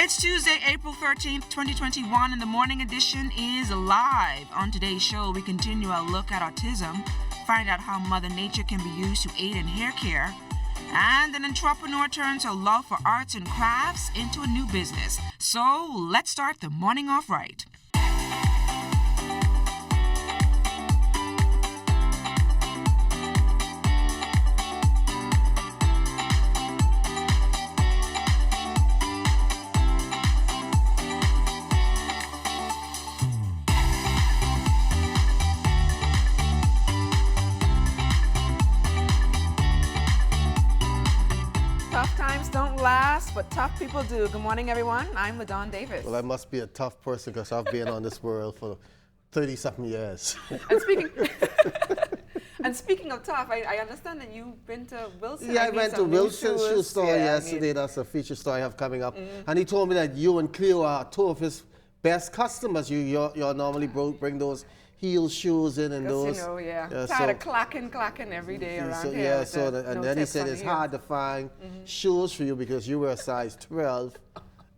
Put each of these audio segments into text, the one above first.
It's Tuesday, April 13th, 2021, and the morning edition is live. On today's show, we continue our look at autism, find out how Mother Nature can be used to aid in hair care, and an entrepreneur turns her love for arts and crafts into a new business. So let's start the morning off right. But tough people do. Good morning, everyone. I'm LaDawn Davis. Well, I must be a tough person because I've been on this world for 30-something years. And speaking of tough, I understand that you've been to Wilson. Yeah, I went to Wilson Shoe Store yesterday. That's a feature store I have coming up. And he told me that you and Cleo are two of his best customers. You normally bring those heel shoes in and those. You know, tired of clacking every day around here. Yeah, so and then he said it's hard to find shoes for you because you wear a size 12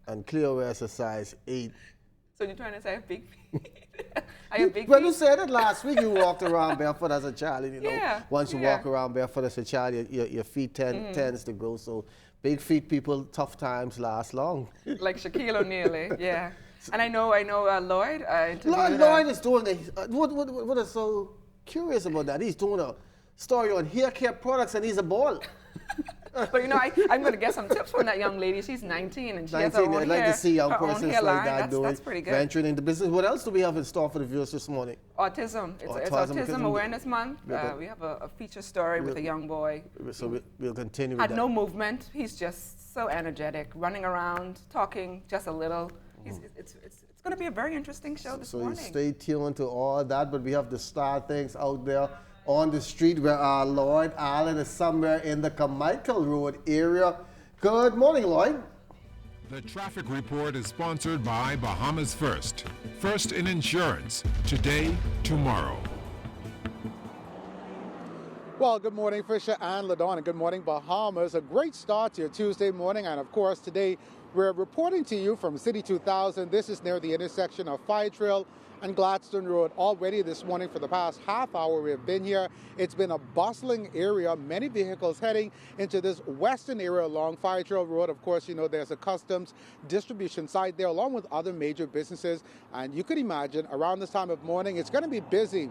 and Cleo wears a size 8. So you're trying to say I have big feet? I have big feet? Well, you said it last week. You walked around barefoot as a child. And, you know, yeah, once you walk around barefoot as a child, your feet tends to grow. So big feet people, tough times last long. Like Shaquille O'Neal, yeah. And I know Lloyd. Lloyd is doing what is so curious about that? He's doing a story on hair care products and he's a ball. But you know, I'm going to get some tips from that young lady. She's 19 and she has her own I'd like to see young persons like that doing, that's pretty good. Venturing into business. What else do we have in store for the viewers this morning? Autism. It's Autism Awareness Month. We have a feature story with a young boy. So we'll continue with that. Had no movement. He's just so energetic, running around, talking just a little. It's going to be a very interesting show this morning. So stay tuned to all that, but we have to start things out there on the street where Lloyd Allen is somewhere in the Carmichael Road area. Good morning, Lloyd. The traffic report is sponsored by Bahamas First. First in insurance, today, tomorrow. Well, good morning, Fisher and LaDawn, and good morning, Bahamas. A great start to your Tuesday morning, and of course, today we're reporting to you from City 2000. This is near the intersection of Fire Trail and Gladstone Road. Already this morning for the past half hour we have been here. It's been a bustling area, many vehicles heading into this western area along Fire Trail Road. Of course, you know, there's a customs distribution site there along with other major businesses. And you could imagine around this time of morning, it's going to be busy.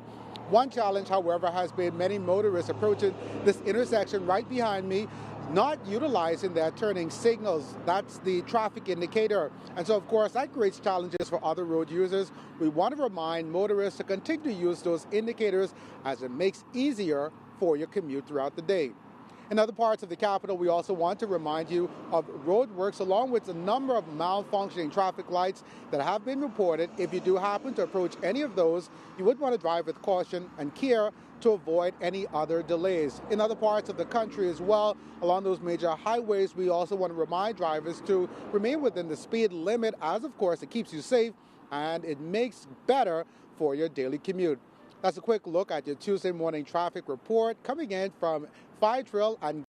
One challenge, however, has been many motorists approaching this intersection right behind me, not utilizing their turning signals. That's the traffic indicator. And so, of course, that creates challenges for other road users. We want to remind motorists to continue to use those indicators as it makes easier for your commute throughout the day. In other parts of the capital, we also want to remind you of road works along with a number of malfunctioning traffic lights that have been reported. If you do happen to approach any of those, you would want to drive with caution and care to avoid any other delays. In other parts of the country as well, along those major highways, we also want to remind drivers to remain within the speed limit as, of course, it keeps you safe and it makes better for your daily commute. That's a quick look at your Tuesday morning traffic report coming in from Fire Trail and.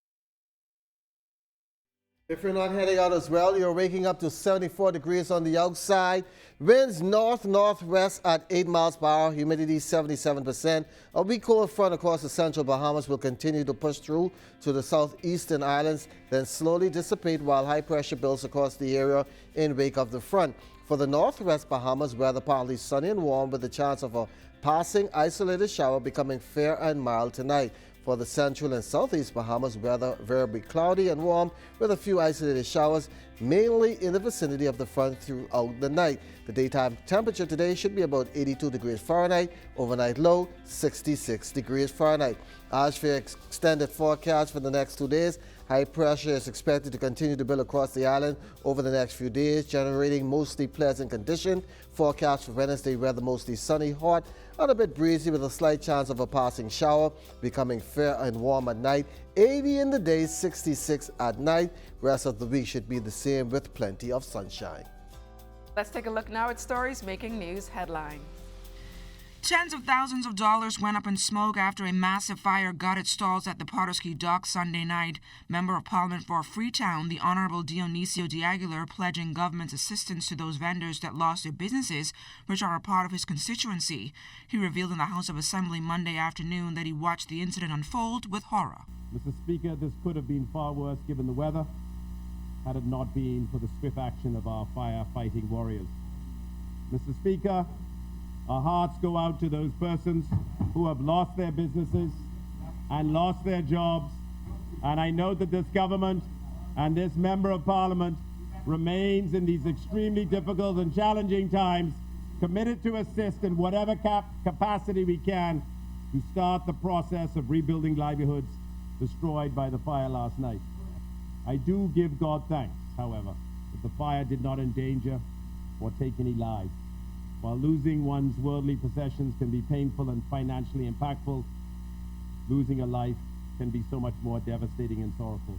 If you're not heading out as well, you're waking up to 74 degrees on the outside. Winds north-northwest at 8 miles per hour. Humidity 77%. A weak cold front across the central Bahamas will continue to push through to the southeastern islands, then slowly dissipate while high pressure builds across the area in wake of the front. For the northwest Bahamas, weather partly sunny and warm with the chance of a passing isolated shower becoming fair and mild tonight. For the central and southeast Bahamas, weather variably cloudy and warm with a few isolated showers, mainly in the vicinity of the front throughout the night. The daytime temperature today should be about 82 degrees Fahrenheit, overnight low 66 degrees Fahrenheit. As for your extended forecast for the next 2 days, high pressure is expected to continue to build across the island over the next few days, generating mostly pleasant conditions. Forecast for Wednesday, weather mostly sunny, hot, and a bit breezy with a slight chance of a passing shower, becoming fair and warm at night. 80 in the day, 66 at night. Rest of the week should be the same with plenty of sunshine. Let's take a look now at stories making news headlines. Tens of thousands of dollars went up in smoke after a massive fire gutted stalls at the Pottersky Dock Sunday night. Member of Parliament for Freetown, the Honorable Dionisio de Aguilar, pledging government's assistance to those vendors that lost their businesses, which are a part of his constituency. He revealed in the House of Assembly Monday afternoon that he watched the incident unfold with horror. Mr. Speaker, this could have been far worse given the weather, had it not been for the swift action of our firefighting warriors. Mr. Speaker, our hearts go out to those persons who have lost their businesses and lost their jobs. And I know that this government and this Member of Parliament remains in these extremely difficult and challenging times committed to assist in whatever capacity we can to start the process of rebuilding livelihoods destroyed by the fire last night. I do give God thanks, however, that the fire did not endanger or take any lives. While losing one's worldly possessions can be painful and financially impactful, losing a life can be so much more devastating and sorrowful.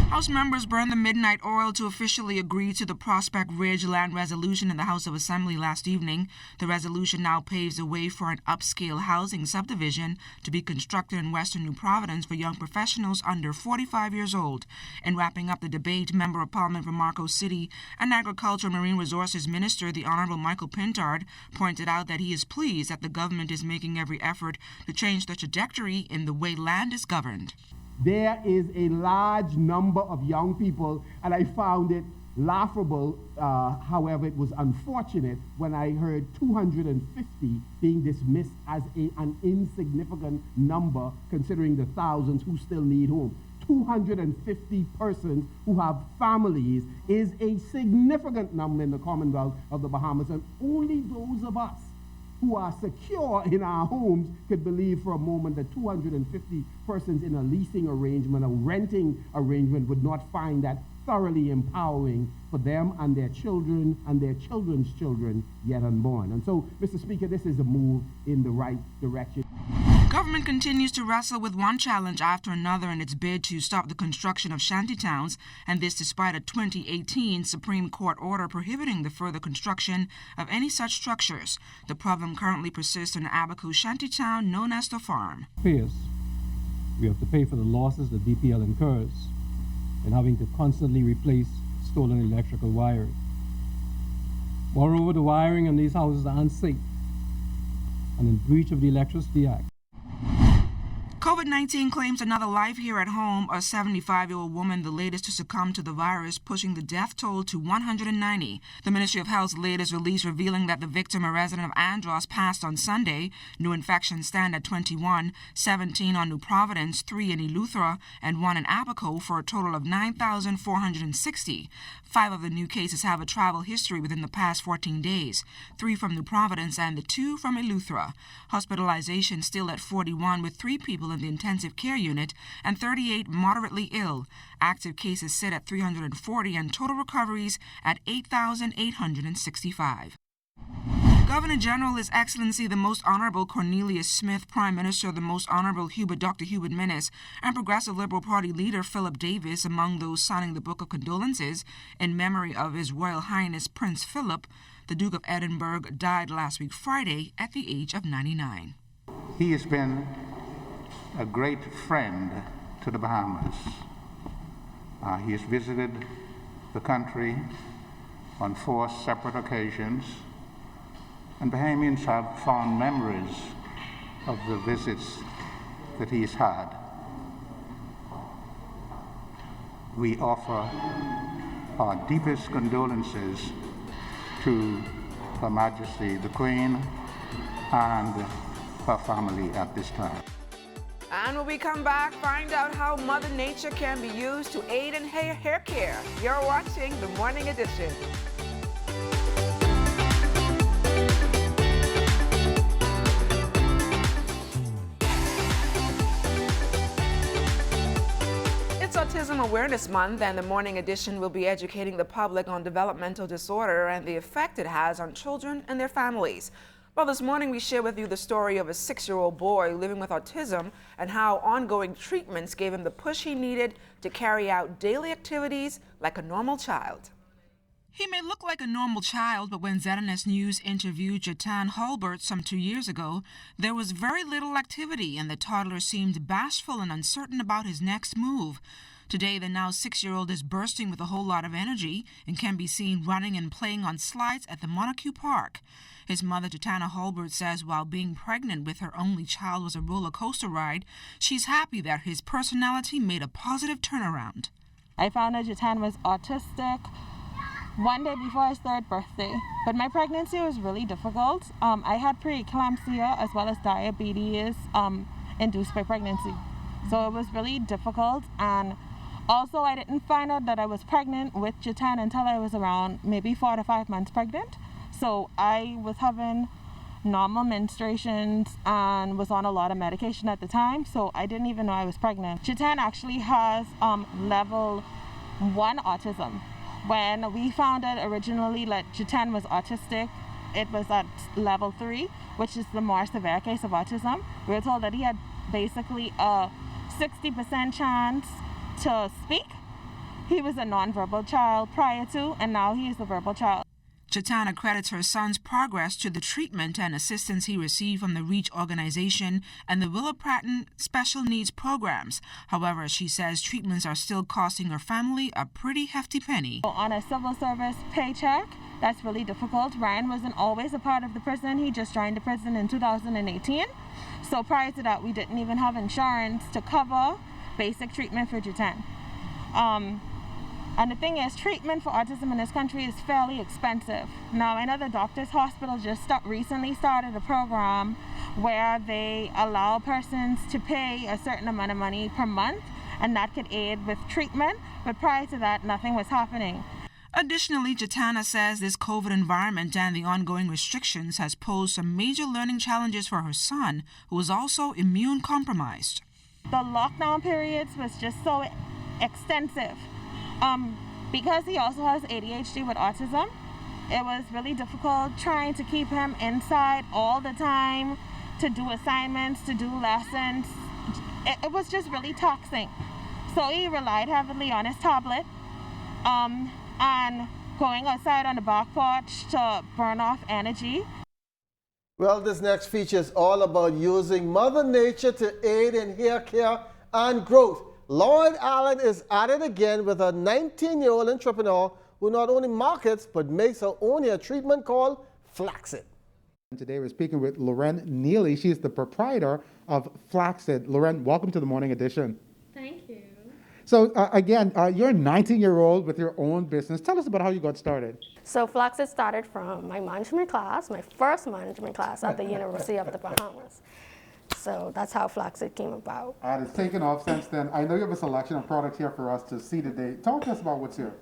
House members burned the midnight oil to officially agree to the Prospect Ridge Land Resolution in the House of Assembly last evening. The resolution now paves the way for an upscale housing subdivision to be constructed in western New Providence for young professionals under 45 years old. In wrapping up the debate, Member of Parliament for Marcos City and Agriculture and Marine Resources Minister, the Honorable Michael Pintard, pointed out that he is pleased that the government is making every effort to change the trajectory in the way land is governed. There is a large number of young people, and I found it laughable, however, it was unfortunate when I heard 250 being dismissed as an insignificant number, considering the thousands who still need homes. 250 persons who have families is a significant number in the Commonwealth of the Bahamas, and only those of us who are secure in our homes could believe for a moment that 250 persons in a leasing arrangement, a renting arrangement, would not find that thoroughly empowering for them and their children and their children's children yet unborn. And so, Mr. Speaker, this is a move in the right direction. Government continues to wrestle with one challenge after another in its bid to stop the construction of shantytowns, and this despite a 2018 Supreme Court order prohibiting the further construction of any such structures. The problem currently persists in Abaco shantytown known as the Farm. We have to pay for the losses that DPL incurs in having to constantly replace stolen electrical wiring. Moreover, the wiring in these houses are unsafe and in breach of the Electricity Act. COVID-19 claims another life here at home. A 75-year-old woman, the latest to succumb to the virus, pushing the death toll to 190. The Ministry of Health's latest release revealing that the victim, a resident of Andros, passed on Sunday. New infections stand at 21, 17 on New Providence, 3 in Eleuthera, and 1 in Abaco, for a total of 9,460. 5 of the new cases have a travel history within the past 14 days, 3 from New Providence and the 2 from Eleuthera. Hospitalization still at 41, with 3 people in the intensive care unit and 38 moderately ill. Active cases sit at 340 and total recoveries at 8,865. Governor General His Excellency the Most Honorable Cornelius Smith, Prime Minister the Most Honorable Dr. Hubert Minnis, and Progressive Liberal Party leader Philip Davis among those signing the Book of Condolences in memory of His Royal Highness Prince Philip. The Duke of Edinburgh died last week Friday at the age of 99. He has been a great friend to the Bahamas. He has visited the country on 4 separate occasions, and Bahamians have fond memories of the visits that he has had. We offer our deepest condolences to Her Majesty the Queen and her family at this time. And when we come back, find out how Mother Nature can be used to aid in hair care. You're watching The Morning Edition. It's Autism Awareness Month, and The Morning Edition will be educating the public on developmental disorder and the effect it has on children and their families. Well, this morning we share with you the story of a 6-year-old boy living with autism and how ongoing treatments gave him the push he needed to carry out daily activities like a normal child. He may look like a normal child, but when ZNS News interviewed Jatan Hulbert some 2 years ago, there was very little activity and the toddler seemed bashful and uncertain about his next move. Today, the now 6-year-old is bursting with a whole lot of energy and can be seen running and playing on slides at the Montague Park. His mother, Jatana Hulbert, says while being pregnant with her only child was a roller coaster ride, she's happy that his personality made a positive turnaround. I found out Jatan was autistic one day before his 3rd birthday, but my pregnancy was really difficult. I had preeclampsia as well as diabetes induced by pregnancy. So it was really difficult, and also I didn't find out that I was pregnant with Jatan until I was around maybe 4 to 5 months pregnant. So I was having normal menstruations and was on a lot of medication at the time, so I didn't even know I was pregnant. Jatan actually has level 1 autism. When we found out originally that Jatan was autistic, it was at level 3, which is the more severe case of autism. We were told that he had basically a 60% chance to speak. He was a nonverbal child prior to, and now he is a verbal child. Jatana credits her son's progress to the treatment and assistance he received from the REACH organization and the Willa Pratton special needs programs. However, she says treatments are still costing her family a pretty hefty penny. On a civil service paycheck, that's really difficult. Ryan wasn't always a part of the prison. He just joined the prison in 2018. So prior to that, we didn't even have insurance to cover basic treatment for Jatan. And the thing is, treatment for autism in this country is fairly expensive. Now, I know the Doctors Hospital just recently started a program where they allow persons to pay a certain amount of money per month, and that could aid with treatment. But prior to that, nothing was happening. Additionally, Jatana says this COVID environment and the ongoing restrictions has posed some major learning challenges for her son, who is also immune compromised. The lockdown periods was just so extensive. Because he also has ADHD with autism, it was really difficult trying to keep him inside all the time, to do assignments, to do lessons. It was just really taxing. So he relied heavily on his tablet and going outside on the back porch to burn off energy. Well, this next feature is all about using Mother Nature to aid in hair care and growth. Lauren Allen is at it again with a 19-year-old entrepreneur who not only markets but makes her own hair treatment called Flaxit. Today we're speaking with Loren Neely. She's the proprietor of Flaxit. Loren, welcome to the Morning Edition. Thank you. So again, you're a 19-year-old with your own business. Tell us about how you got started. So Flaxit started from my management class, my first management class at the University of the Bahamas. So that's how Flaxit came about. And it's taken off since then. I know you have a selection of products here for us to see today. Talk to us about what's here.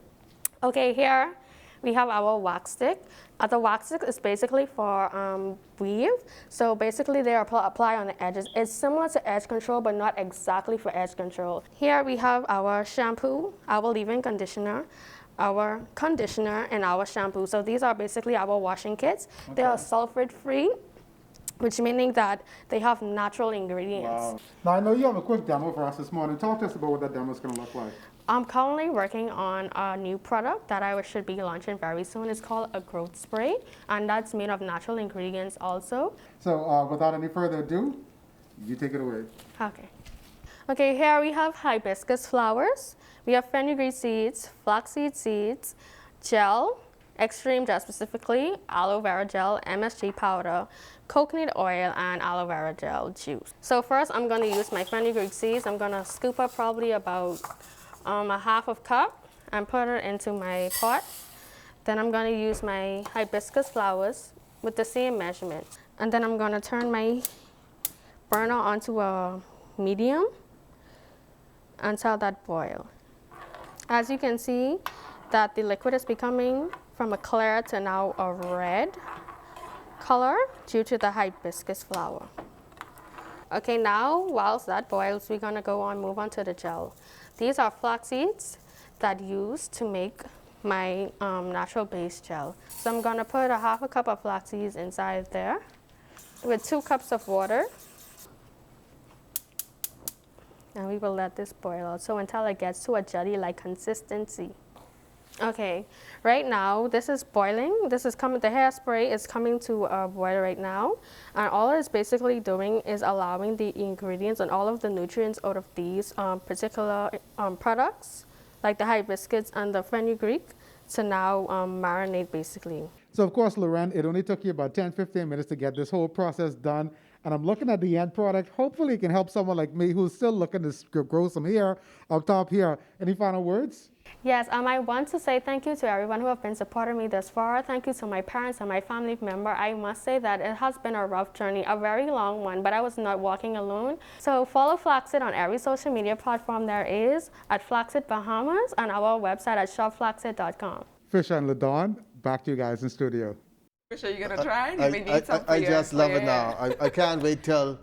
Okay, here we have our wax stick. The wax stick is basically for weave. So basically they apply on the edges. It's similar to edge control, but not exactly for edge control. Here we have our shampoo, our leave-in conditioner, our conditioner, and our shampoo. So these are basically our washing kits. Okay. They are sulfate-free, which meaning that they have natural ingredients. Wow. Now I know you have a quick demo for us this morning. Talk to us about what that demo is going to look like. I'm currently working on a new product that I should be launching very soon. It's called a growth spray, and that's made of natural ingredients also. So without any further ado, you take it away. Okay. Okay, here we have hibiscus flowers. We have fenugreek seeds, flaxseed seeds, gel, extreme gel specifically, aloe vera gel, MSG powder, coconut oil, and aloe vera gel juice. So first I'm going to use my fenugreek seeds. I'm going to scoop up probably about a half of cup and put it into my pot. Then I'm going to use my hibiscus flowers with the same measurement. And then I'm going to turn my burner onto a medium until that boil. As you can see, that the liquid is becoming from a clear to now a red color due to the hibiscus flower. Okay, now whilst that boils, we're going to move on to the gel. These are flax seeds that I use to make my natural base gel. So I'm going to put a half a cup of flax seeds inside there with 2 cups of water. And we will let this boil out so until it gets to a jelly-like consistency. Okay, right now this is boiling. This is coming. The hairspray is coming to a boil right now, and all it's basically doing is allowing the ingredients and all of the nutrients out of these particular products, like the hibiscus and the fenugreek, to now marinate basically. So, of course, Loren, it only took you about 10-15 minutes to get this whole process done. And I'm looking at the end product. Hopefully, it can help someone like me who's still looking to grow some hair up top here. Any final words? Yes, I want to say thank you to everyone who have been supporting me thus far. Thank you to my parents and my family member. I must say that it has been a rough journey, a very long one, but I was not walking alone. So follow Flaxseed on every social media platform there is at Flaxseed Bahamas and our website at shopflaxseed.com. Fisher and LaDawn, back to you guys in studio. Fisher, you gonna try? I just love it now. I can't wait till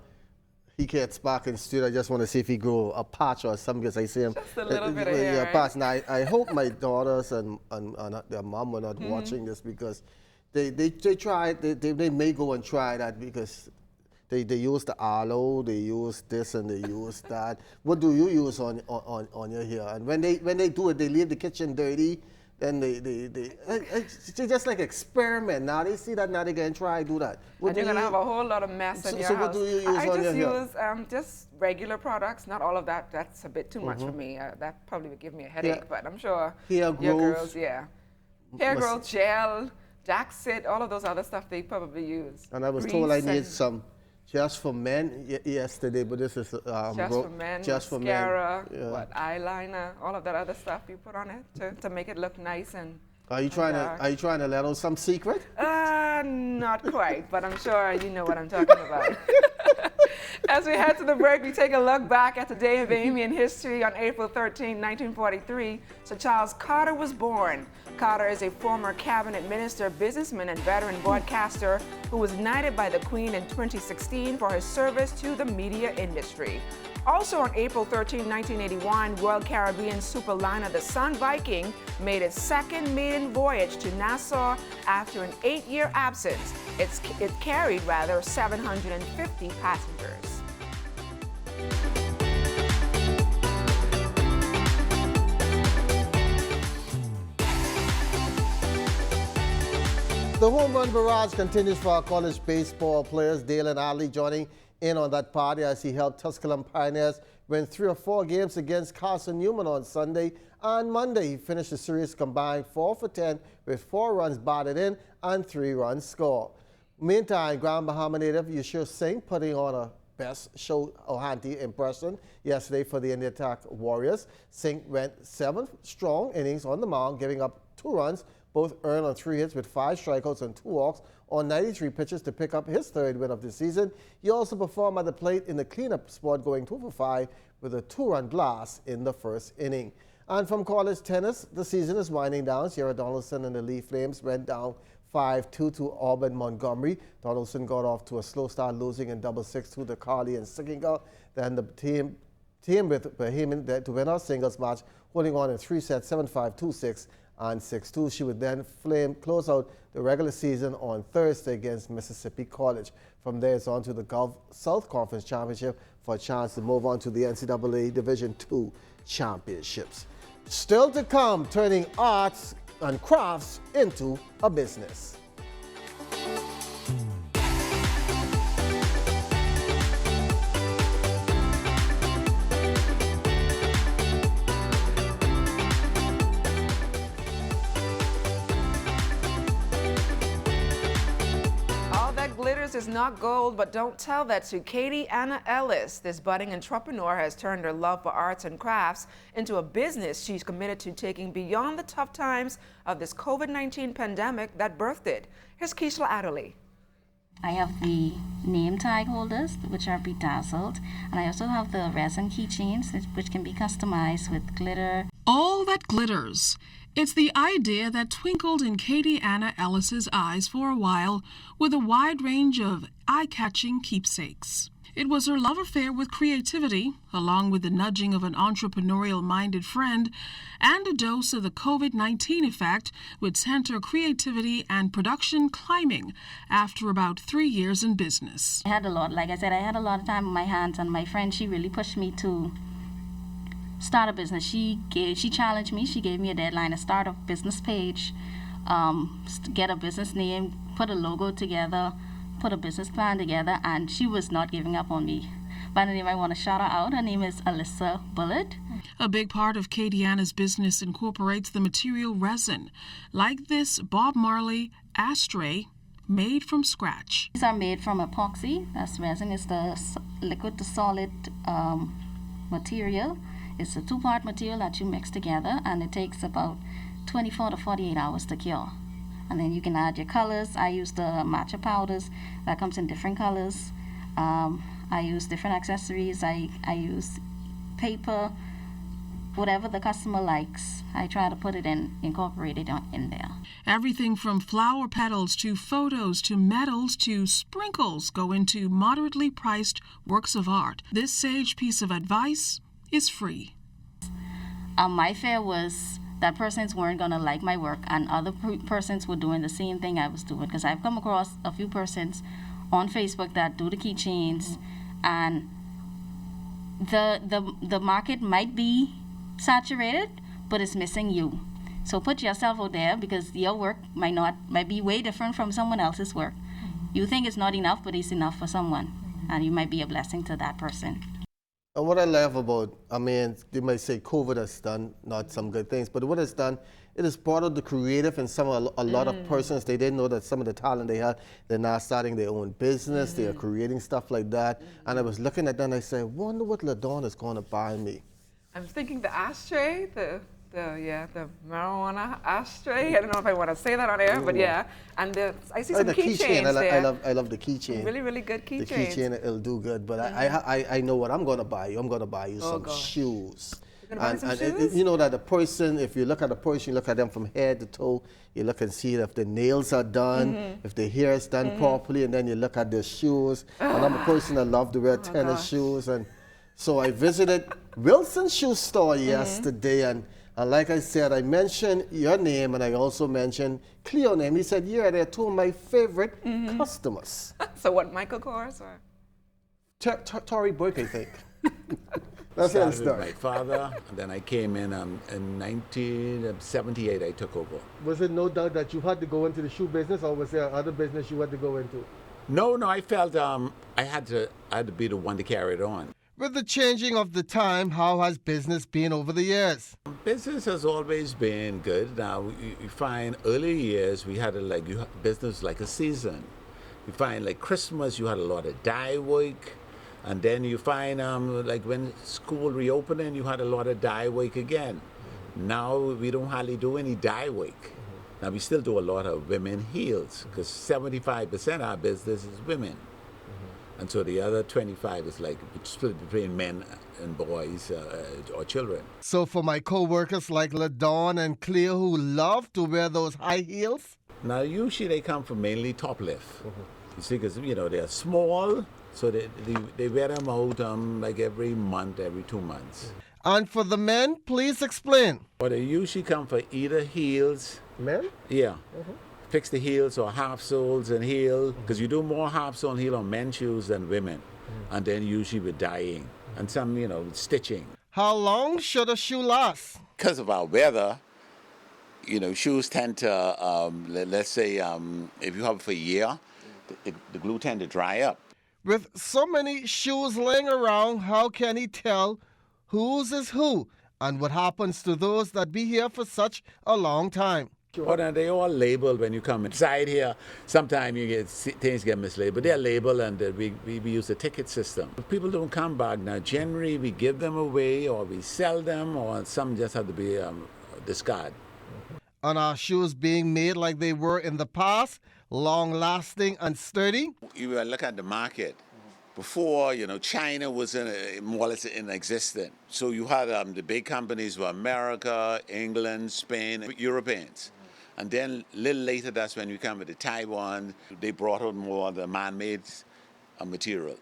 he gets back in the studio. I just want to see if he grow a patch or something, because I see him. Just a little bit of hair. Yeah, patch. Now, I hope my daughters and their mom are not watching this, because they try, they may go and try that, because they use the aloe, they use this and they use that. What do you use on your hair? And when they do it, they leave the kitchen dirty. Then they just like experiment. Now they see that, now they can try do that. And you're gonna have a whole lot of mess in your house. So what do you use on your hair? I just use just regular products, not all of that. That's a bit too much for me. That probably would give me a headache, but I'm sure your girls, hair growth gel, Daxit, all of those other stuff they probably use. And I was told I need some just for men yesterday, but this is just for men, mascara, eyeliner, all of that other stuff you put on it to make it look nice and. Are you trying to let out some secret? Not quite, but I'm sure you know what I'm talking about. As we head to the break, we take a look back at the day of Amy in history. On April 13, 1943, Sir Charles Carter was born. Carter is a former cabinet minister, businessman, and veteran broadcaster who was knighted by the Queen in 2016 for his service to the media industry. Also on April 13, 1981, Royal Caribbean superliner the Sun Viking made its second maiden voyage to Nassau after an 8-year absence. It carried 750 passengers. The home run barrage continues for our college baseball players. Dalen Adley joining in on that party as he helped Tusculum Pioneers win 3 or 4 games against Carson Newman on Sunday. On Monday, he finished the series combined 4 for 10 with 4 runs batted in and 3 runs scored. Meantime, Grand Bahama native Yashir Singh putting on a best show Ohanty impression yesterday for the India Attack Warriors. Singh went 7 strong innings on the mound, giving up 2 runs, both earned on 3 hits with 5 strikeouts and 2 walks on 93 pitches to pick up his 3rd win of the season. He also performed at the plate in the cleanup spot, going 2 for 5 with a 2-run blast in the 1st inning. And from college tennis, the season is winding down. Sierra Donaldson and the Lee Flames went down 5-2 to Auburn Montgomery. Donaldson got off to a slow start, losing in double 6 to the Carly and Sickinga. Then the team with Bahamian to win our singles match, holding on in 3 sets, 7-5, 2-6. And 6-2. She would then close out the regular season on Thursday against Mississippi College. From there, it's on to the Gulf South Conference Championship for a chance to move on to the NCAA Division II Championships. Still to come, turning arts and crafts into a business. Is not gold, but don't tell that to Katie Anna Ellis. This budding entrepreneur has turned her love for arts and crafts into a business she's committed to taking beyond the tough times of this COVID-19 pandemic that birthed it. Here's Keishla Adderley. I have the name tag holders, which are bedazzled, and I also have the resin keychains, which can be customized with glitter. All that glitters. It's the idea that twinkled in Katie Anna Ellis's eyes for a while with a wide range of eye-catching keepsakes. It was her love affair with creativity, along with the nudging of an entrepreneurial-minded friend, and a dose of the COVID-19 effect, which sent her creativity and production climbing after about 3 years in business. I had a lot of time on my hands, and my friend, she really pushed me to start a business. She challenged me. She gave me a deadline to start a business page, get a business name, put a logo together, put a business plan together, and she was not giving up on me. By the name, I want to shout her out. Her name is Alyssa Bullitt. A big part of Katie Anna's business incorporates the material resin, like this Bob Marley ashtray made from scratch. These are made from epoxy. That's resin. It's the liquid to solid material. It's a two-part material that you mix together, and it takes about 24 to 48 hours to cure. And then you can add your colors. I use the matcha powders that comes in different colors. I use different accessories. I use paper, whatever the customer likes. I try to put it incorporate it in there. Everything from flower petals to photos to medals to sprinkles go into moderately priced works of art. This sage piece of advice is free. My fear was that persons weren't going to like my work, and other persons were doing the same thing I was doing, because I've come across a few persons on Facebook that do the keychains, and the market might be saturated, but it's missing you. So put yourself out there, because your work might be way different from someone else's work. You think it's not enough, but it's enough for someone, and you might be a blessing to that person. And what I love about, I mean, you might say COVID has done not some good things, but what it's done, it has brought out the creative in a lot of persons. They didn't know that some of the talent they had, they're now starting their own business, they're creating stuff like that. And I was looking at that and I said, wonder what LaDawn is going to buy me. I'm thinking the ashtray, the marijuana ashtray. I don't know if I want to say that on air, but yeah. And I see some keychains there. I love the keychain. Really, really good keychains. The keychain, it'll do good. But I know what I'm going to buy you. I'm going to buy you some shoes. You're going to buy some shoes? You know that the person, if you look at the person, you look at them from head to toe, you look and see if the nails are done, if the hair is done properly, and then you look at their shoes. And I'm a person that love to wear tennis shoes. And so I visited Wilson Shoe Store yesterday, and like I said, I mentioned your name, and I also mentioned Cleo's name. He said, yeah, they're two of my favorite customers. So what, Michael Kors or? Tory Burke, I think. That's how it started. My father, and then I came in 1978, I took over. Was it no doubt that you had to go into the shoe business, or was there other business you had to go into? No, I felt I had to be the one to carry it on. With the changing of the time, how has business been over the years? Business has always been good. Now, you find early years we had business like a season. You find like Christmas, you had a lot of dye work. And then you find like when school reopening, you had a lot of dye work again. Now we don't hardly do any dye work. Now we still do a lot of women heels, because 75% of our business is women. And so the other 25 is like split between men and boys or children. So for my co-workers like LaDawn and Cleo who love to wear those high heels? Now usually they come from mainly top lift. You see, because they're small, so they wear them out like every month, every 2 months. And for the men, please explain. Well, they usually come for either heels. Men? Yeah. Fix the heels or half soles and heel, because you do more half sole and heel on men's shoes than women. And then usually with dyeing and some, stitching. How long should a shoe last? Because of our weather, shoes tend to, let's say, if you have it for a year, the glue tend to dry up. With so many shoes laying around, how can he tell whose is who? And what happens to those that be here for such a long time? Oh, and they all labeled when you come inside here. Sometimes things get mislabeled, but they're labeled, and we use a ticket system. If people don't come back now, generally we give them away, or we sell them, or some just have to be discarded. And are shoes being made like they were in the past, long-lasting and sturdy? You look at the market. Before, China was more or less in existence. So you had the big companies were America, England, Spain, Europeans. And then a little later, that's when we come to Taiwan. They brought out more of the man-made material.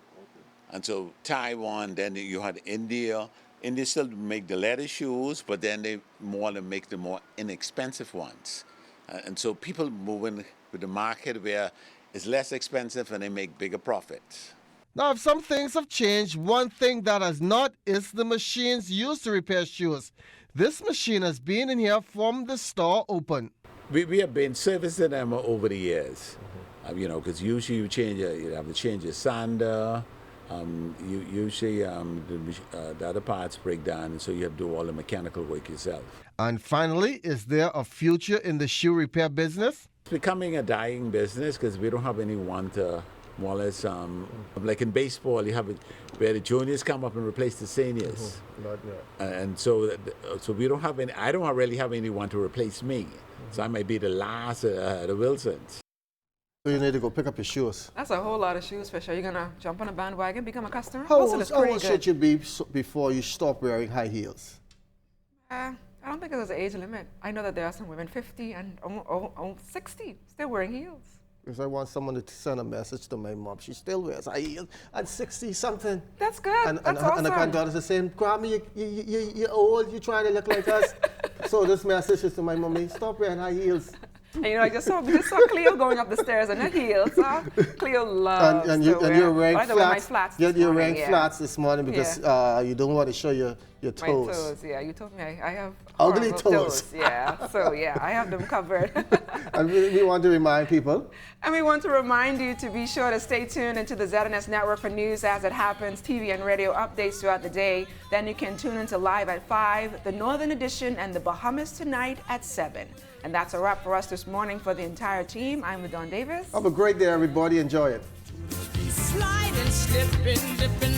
And so Taiwan, then you had India. India still make the leather shoes, but then they make the more inexpensive ones. And so people moving with the market where it's less expensive and they make bigger profits. Now, if some things have changed, one thing that has not is the machines used to repair shoes. This machine has been in here from the store open. We have been servicing them over the years, you know, because usually you have to change your sander. Usually the other parts break down, and so you have to do all the mechanical work yourself. And finally, is there a future in the shoe repair business? It's becoming a dying business because we don't have anyone to, more or less, like in baseball, you have it where the juniors come up and replace the seniors. And so we don't have any, I don't really have anyone to replace me. So I might be the last the Wilsons. So you need to go pick up your shoes. That's a whole lot of shoes, Fisher. You're gonna jump on a bandwagon, become a customer? How old should you be before you stop wearing high heels? I don't think there's an age limit. I know that there are some women 50 and 60 still wearing heels. Because I want someone to send a message to my mom. She still wears high heels at 60-something. That's good. And awesome. the granddaughters are saying, Grammy, you're old, you're trying to look like us. So this message is to my mommy, stop wearing high heels. And, you know, I just saw Cleo going up the stairs in her heels. Cleo loves and you're wearing flats. You're wearing flats this morning because you don't want to show your toes. My toes, yeah. You told me I have ugly toes. Yeah. So yeah, I have them covered. And we want to remind people. And we want to remind you to be sure to stay tuned into the ZNS Network for news as it happens, TV and radio updates throughout the day. Then you can tune into Live at 5, the Northern Edition, and the Bahamas Tonight at 7. And that's a wrap for us this morning. For the entire team, I'm LaDawn Davis. Have a great day, everybody. Enjoy it. Slide and slip and dip